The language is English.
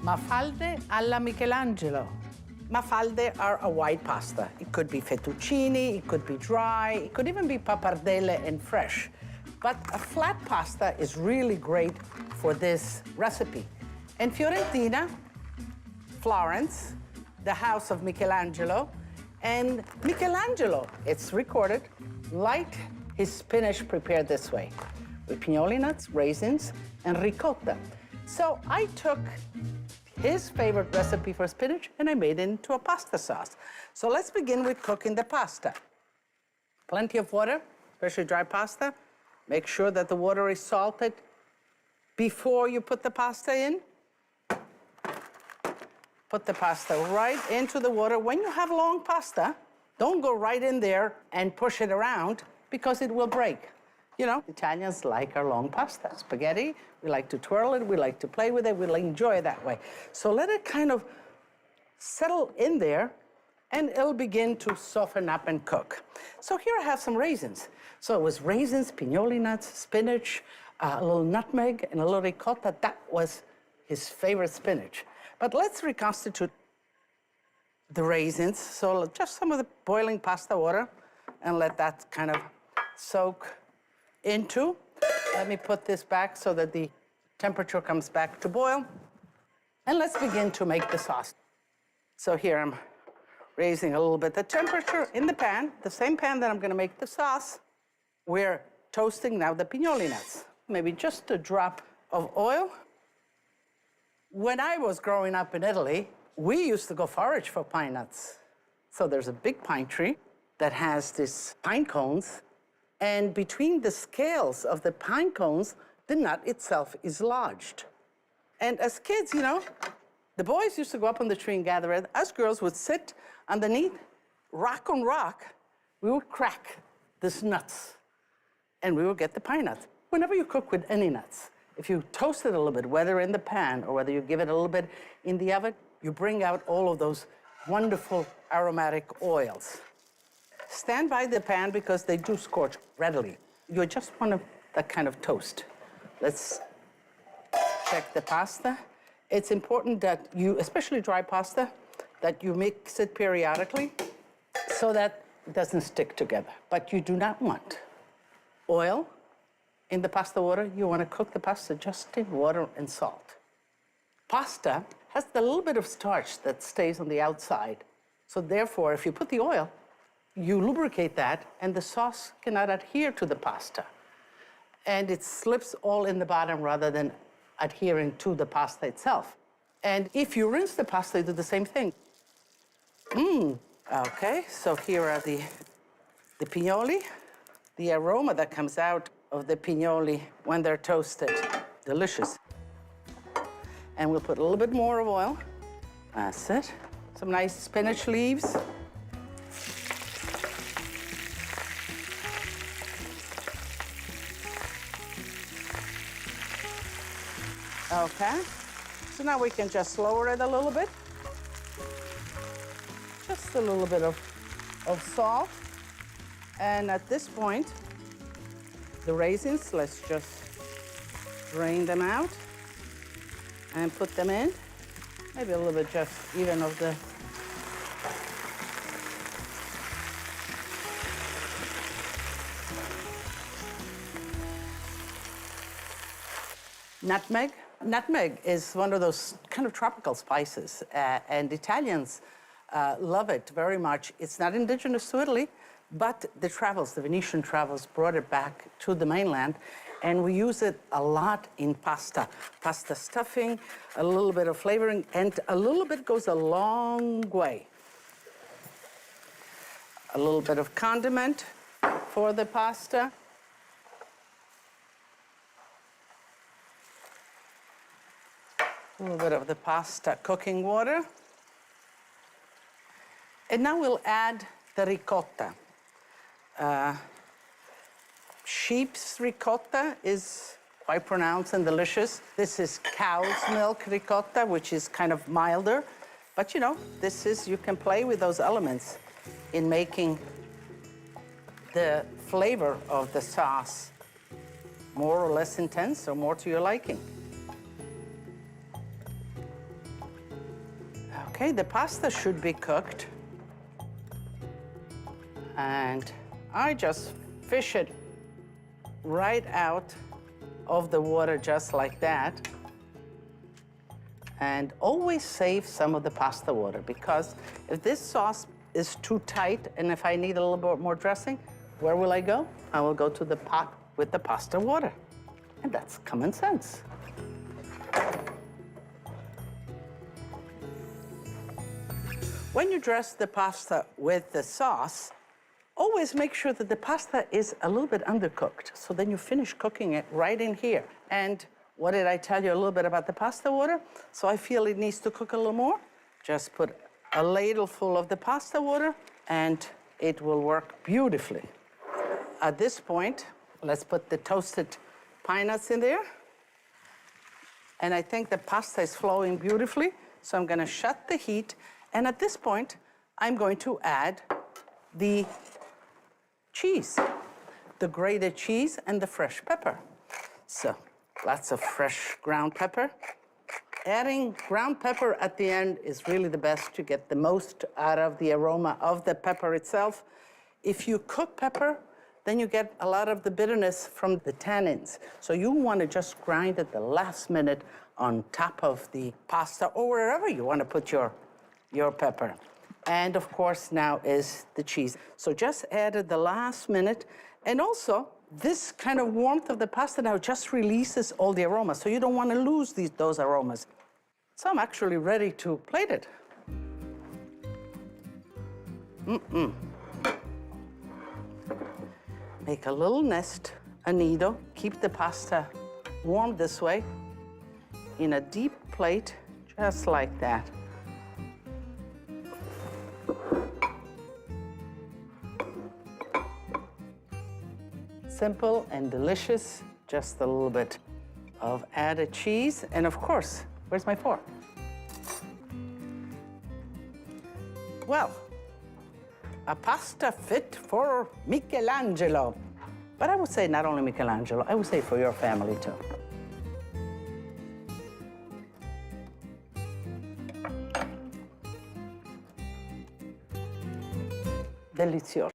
Mafalde alla Michelangelo. Mafalde are a white pasta. It could be fettuccine, it could be dry, it could even be pappardelle and fresh. But a flat pasta is really great for this recipe. In Fiorentina, Florence, the house of Michelangelo, and Michelangelo, it's recorded, liked his spinach prepared this way, with pignoli nuts, raisins, and ricotta. So I took his favorite recipe for spinach and I made it into a pasta sauce. So let's begin with cooking the pasta. Plenty of water, especially dry pasta. Make sure that the water is salted before you put the pasta in. Put the pasta right into the water. When you have long pasta, don't go right in there and push it around because it will break. You know, Italians like our long pasta. Spaghetti, we like to twirl it, we like to play with it, we enjoy it that way. So let it kind of settle in there and it'll begin to soften up and cook. So here I have some raisins. So it was raisins, pignoli nuts, spinach, a little nutmeg, and a little ricotta. That was his favorite spinach. But let's reconstitute the raisins. So just some of the boiling pasta water and let that kind of soak into. Let me put this back so that the temperature comes back to boil. And let's begin to make the sauce. So here I'm raising a little bit the temperature in the pan, the same pan that I'm gonna make the sauce. We're toasting now the pignoli nuts. Maybe just a drop of oil. When I was growing up in Italy, we used to go forage for pine nuts. So there's a big pine tree that has these pine cones, and between the scales of the pine cones, the nut itself is lodged. And as kids, you know, the boys used to go up on the tree and gather it. Us girls would sit underneath, rock on rock. We would crack these nuts, and we would get the pine nuts. Whenever you cook with any nuts, if you toast it a little bit, whether in the pan or whether you give it a little bit in the oven, you bring out all of those wonderful aromatic oils. Stand by the pan because they do scorch readily. You just want that kind of toast. Let's check the pasta. It's important that you, especially dry pasta, that you mix it periodically so that it doesn't stick together. But you do not want oil in the pasta water. You want to cook the pasta just in water and salt. Pasta has a little bit of starch that stays on the outside. So therefore, if you put the oil, you lubricate that, and the sauce cannot adhere to the pasta. And it slips all in the bottom rather than adhering to the pasta itself. And if you rinse the pasta, you do the same thing. Okay, so here are the pignoli. The aroma that comes out of the pignoli when they're toasted, delicious. And we'll put a little bit more of oil. That's it. Some nice spinach leaves. Okay, so now we can just lower it a little bit. Just a little bit of salt. And at this point, the raisins, let's just drain them out and put them in. Maybe a little bit just even of the nutmeg. Nutmeg is one of those kind of tropical spices, and Italians love it very much. It's not indigenous to Italy, but the Venetian travels brought it back to the mainland, and we use it a lot in pasta. Pasta stuffing, a little bit of flavoring, and a little bit goes a long way. A little bit of condiment for the pasta. A little bit of the pasta cooking water. And now we'll add the ricotta. Sheep's ricotta is quite pronounced and delicious. This is cow's milk ricotta, which is kind of milder. But you know, you can play with those elements in making the flavor of the sauce more or less intense or more to your liking. Okay, the pasta should be cooked. And I just fish it right out of the water just like that. And always save some of the pasta water, because if this sauce is too tight and if I need a little bit more dressing, where will I go? I will go to the pot with the pasta water. And that's common sense. When you dress the pasta with the sauce, always make sure that the pasta is a little bit undercooked. So then you finish cooking it right in here. And what did I tell you a little bit about the pasta water? So I feel it needs to cook a little more. Just put a ladle full of the pasta water and it will work beautifully. At this point, let's put the toasted pine nuts in there. And I think the pasta is flowing beautifully. So I'm gonna shut the heat. And at this point, I'm going to add the cheese, the grated cheese and the fresh pepper. So lots of fresh ground pepper. Adding ground pepper at the end is really the best to get the most out of the aroma of the pepper itself. If you cook pepper, then you get a lot of the bitterness from the tannins. So you want to just grind it the last minute on top of the pasta or wherever you want to put your pepper. And of course now is the cheese. So just add it the last minute. And also, this kind of warmth of the pasta now just releases all the aromas. So you don't want to lose those aromas. So I'm actually ready to plate it. Make a little nest, a nido. Keep the pasta warm this way in a deep plate, just like that. Simple and delicious, just a little bit of added cheese. And of course, where's my fork? Well, a pasta fit for Michelangelo. But I would say not only Michelangelo, I would say for your family too. Delicioso.